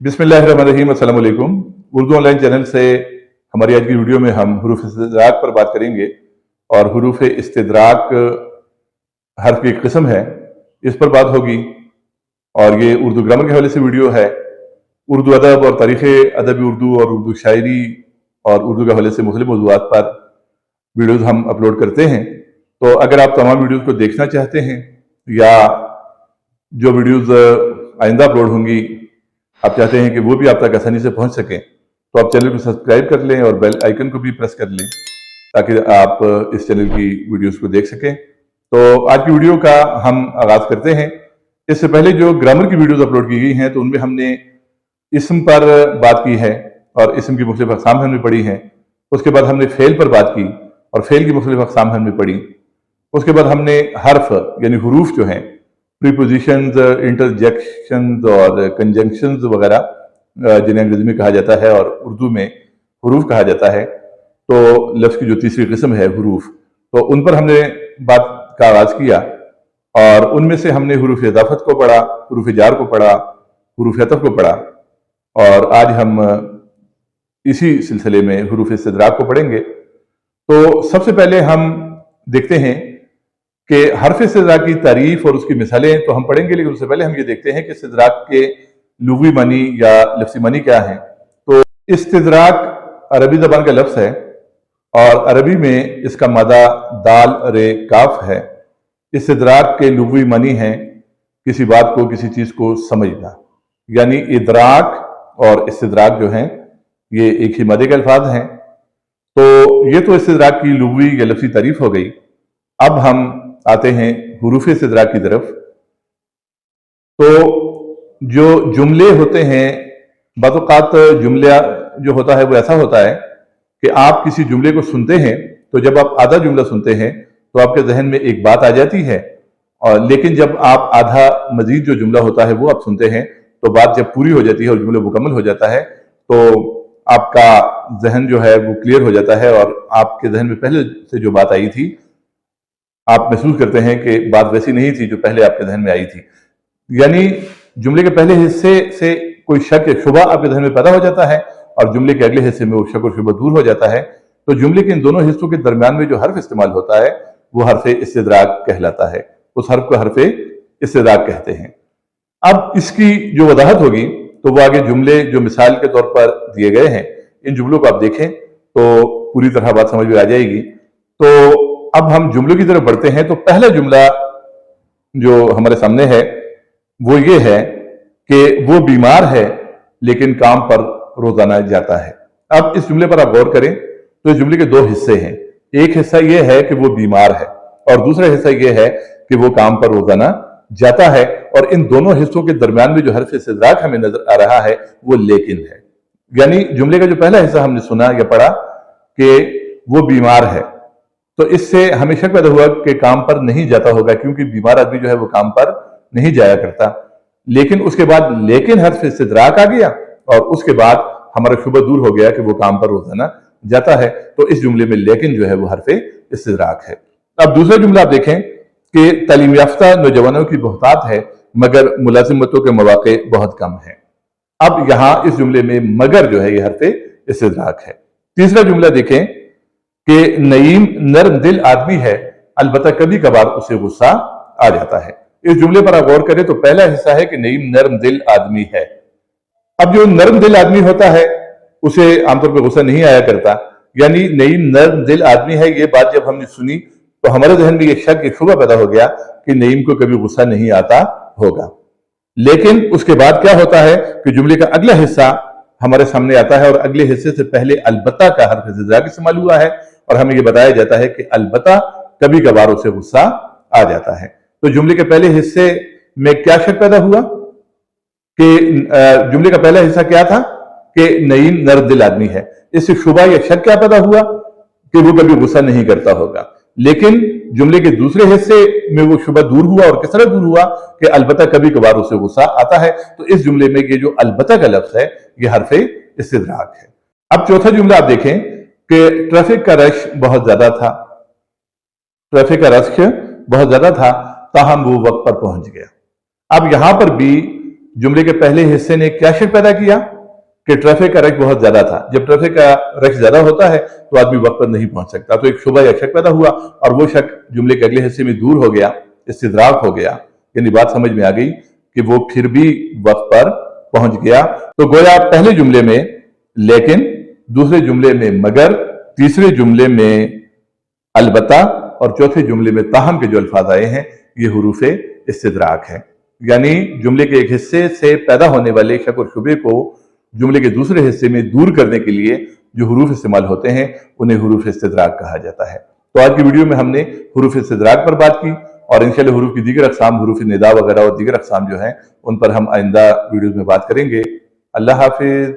बिस्मिल्लाहिर्रहमानिर्रहीम, अस्सलाम वालेकुम। उर्दू ऑनलाइन चैनल से हमारी आज की वीडियो में हम हुरूफ इस्तिदराक पर बात करेंगे। और हुरूफ इस्तिदराक हर्फ की एक किस्म है, इस पर बात होगी। और ये उर्दू ग्रामर के हवाले से वीडियो है। उर्दू अदब और तारीख़ अदब उर्दू और उर्दू शायरी और उर्दू के हवाले से मुख्तलिफ मौज़ूआत पर वीडियोज़ हम अपलोड करते हैं। तो अगर आप तमाम वीडियोज़ को देखना चाहते हैं या जो वीडियोज़ आइंदा अपलोड होंगी आप चाहते हैं कि वो भी आप तक आसानी से पहुंच सकें, तो आप चैनल को सब्सक्राइब कर लें और बेल आइकन को भी प्रेस कर लें ताकि आप इस चैनल की वीडियोस को देख सकें। तो आज की वीडियो का हम आगाज़ करते हैं। इससे पहले जो ग्रामर की वीडियोस अपलोड की गई हैं तो उनमें हमने इसम पर बात की है और इसम की मुख्तलिफ अक़साम हमने पढ़ी हैं। उसके बाद हमने फ़ेल पर बात की और फ़ेल की मुख्तलिफ अक़साम हमने पढ़ी। उसके बाद हमने हर्फ यानी हुरूफ जो हैं, प्रीपोजिशंस, इंटरजेक्शंस और कंजंक्शंस वगैरह जिन्हें अंग्रेजी में कहा जाता है और उर्दू में हुरूफ कहा जाता है, तो लफ्ज़ की जो तीसरी किस्म है हुरूफ, तो उन पर हमने बात का आगाज़ किया। और उनमें से हमने हुरूफ इज़ाफ़त को पढ़ा, हुरूफ जार को पढ़ा, हुरूफ अतफ़ को पढ़ा। और आज हम इसी सिलसिले में हुरूफ इस्तिदराक को पढ़ेंगे। तो सबसे पहले हम देखते हैं कि हर्फ इस्तिदराक की तारीफ और उसकी मिसालें तो हम पढ़ेंगे, लेकिन उससे पहले हम ये देखते हैं कि इस्तिदराक के लुग़वी मानी या लफ्ज़ी मानी क्या है। तो इस्तिदराक अरबी ज़बान का लफ्ज़ है और अरबी में इसका मादा दाल रे काफ है। इस्तिदराक के लुग़वी मानी है किसी बात को, किसी चीज़ को समझना, यानी इदराक और इस्तिदराक जो हैं ये एक ही मादे के अल्फाज हैं। तो ये तो इस्तिदराक की लुग़वी या लफ्ज़ी तारीफ हो गई। अब हम आते हैं हुरूफ इस्तिदराक की तरफ। तो जो जुमले होते हैं, बाज़ औक़ात जुमला जो होता है वो ऐसा होता है कि आप किसी जुमले को सुनते हैं, तो जब आप आधा जुमला सुनते हैं तो आपके जहन में एक बात आ जाती है, और लेकिन जब आप आधा मजीद जो जुमला होता है वो आप सुनते हैं तो बात जब पूरी हो जाती है और जुमला मुकम्मल हो जाता है तो आपका जहन जो है वो क्लियर हो जाता है और आपके जहन में पहले से जो बात आई थी आप महसूस करते हैं कि बात वैसी नहीं थी जो पहले आपके जहन में आई थी। यानी जुमले के पहले हिस्से से कोई शक या शुबा आपके जहन में पैदा हो जाता है और जुमले के अगले हिस्से में वो शक और शुबा दूर हो जाता है। तो जुमले के इन दोनों हिस्सों के दरमियान में जो हर्फ इस्तेमाल होता है वो हर्फ इस्तिदराक कहलाता है। उस हर्फ को हर्फ इस्तिदराक कहते हैं। अब इसकी जो वजाहत होगी तो वो आगे जुमले जो मिसाल के तौर पर दिए गए हैं, इन जुमलों को आप देखें तो पूरी तरह बात समझ में आ जाएगी। तो अब हम जुमलों की तरफ बढ़ते हैं। तो पहला जुमला जो हमारे सामने है वो ये है कि वो बीमार है लेकिन काम पर रोजाना जाता है। अब इस जुमले पर आप गौर करें तो इस जुमले के दो हिस्से हैं। एक हिस्सा ये है कि वो बीमार है और दूसरा हिस्सा ये है कि वो काम पर रोजाना जाता है। और इन दोनों हिस्सों के दरमियान में जो हर्फ इस्तिदराक हमें नजर आ रहा है वो लेकिन है। यानी जुमले का जो पहला हिस्सा हमने सुना या पढ़ा कि वो बीमार है, तो इससे हमें शक पैदा हुआ कि काम पर नहीं जाता होगा, क्योंकि बीमार आदमी जो है वो काम पर नहीं जाया करता। लेकिन उसके बाद लेकिन हर्फ इस्तिदराक आ गया और उसके बाद हमारा शुबा दूर हो गया कि वो काम पर रोजाना जाता है। तो इस जुमले में लेकिन जो है वो हर्फ इस्तिदराक है। अब दूसरा जुमला आप देखें कि तालीम याफ्ता नौजवानों की बहुतात है मगर मुलाजिमतों के मौके बहुत कम है। अब यहां इस जुमले में मगर जो है ये हर्फ इस्तिदराक है। तीसरा जुमला देखें कि नईम नर्म दिल आदमी है अलबत्ता कभी कभार उसे गुस्सा आ जाता है। इस जुमले पर आप गौर करें तो पहला हिस्सा है कि नईम नर्म दिल आदमी है। अब जो नर्म दिल आदमी होता है उसे आमतौर पर गुस्सा नहीं आया करता, यानी नईम नर्म दिल आदमी है। ये बात जब हमने सुनी तो हमारे जहन में ये शक, ये शुबा पैदा हो गया कि नईम को कभी गुस्सा नहीं आता होगा। लेकिन उसके बाद क्या होता है कि जुमले का अगला हिस्सा हमारे सामने आता है और अगले हिस्से से पहले अलबत्ता का हर्फ इस्तिदराक इस्तेमाल हुआ है और हमें यह बताया जाता है कि अलबत्ता कभी कभार उसे गुस्सा आ जाता है। तो जुमले के पहले हिस्से में क्या शक पैदा हुआ कि जुमले का पहला हिस्सा क्या था कि नईम नर्म दिल आदमी है। इससे शुबा या शक क्या पैदा हुआ कि वो कभी गुस्सा नहीं करता होगा। लेकिन जुमले के दूसरे हिस्से में वो शुबा दूर हुआ और किस तरह दूर हुआ कि अलबत्ता कभी कभार उसे गुस्सा आता है। तो इस जुमले में ये जो अलबत्ता का लफ्ज है ये हर्फ इस्तिदराक है। अब चौथा जुमला आप देखें कि ट्रैफिक का रश बहुत ज्यादा था। ट्रैफिक का रश बहुत ज्यादा था ताहम वो वक्त पर पहुंच गया। अब यहां पर भी जुमले के पहले हिस्से ने क्या शक पैदा किया कि ट्रैफिक का रश बहुत ज्यादा था। जब ट्रैफिक का रश ज्यादा होता है तो आदमी वक्त पर नहीं पहुंच सकता, तो एक शुबह या शक पैदा हुआ और वो शक जुमले के अगले हिस्से में दूर हो गया, इस्तिद्राक हो गया, यानी बात समझ में आ गई कि वो फिर भी वक्त पर पहुंच गया। तो गोया पहले जुमले में लेकिन, दूसरे जुमले में मगर, तीसरे जुमले में अलबत्ता और चौथे जुमले में ताहम के जो अल्फाज आए हैं ये हुरूफ इस्तिद्राक है। यानी जुमले के एक हिस्से से पैदा होने वाले शक और शुबे को जुमले के दूसरे हिस्से में दूर करने के लिए जो हुरूफ इस्तेमाल होते हैं उन्हें हुरूफ इस्तिद्राक कहा जाता है। तो आज की वीडियो में हमने हुरूफ इस्तिद्राक पर बात की और इंशाअल्लाह हुरूफ की दीगर अक़साम, हुरूफ निदा वगैरह और दीगर अक़साम जो हैं उन पर हम आइंदा वीडियोज़ में बात करेंगे। अल्लाह हाफिज़।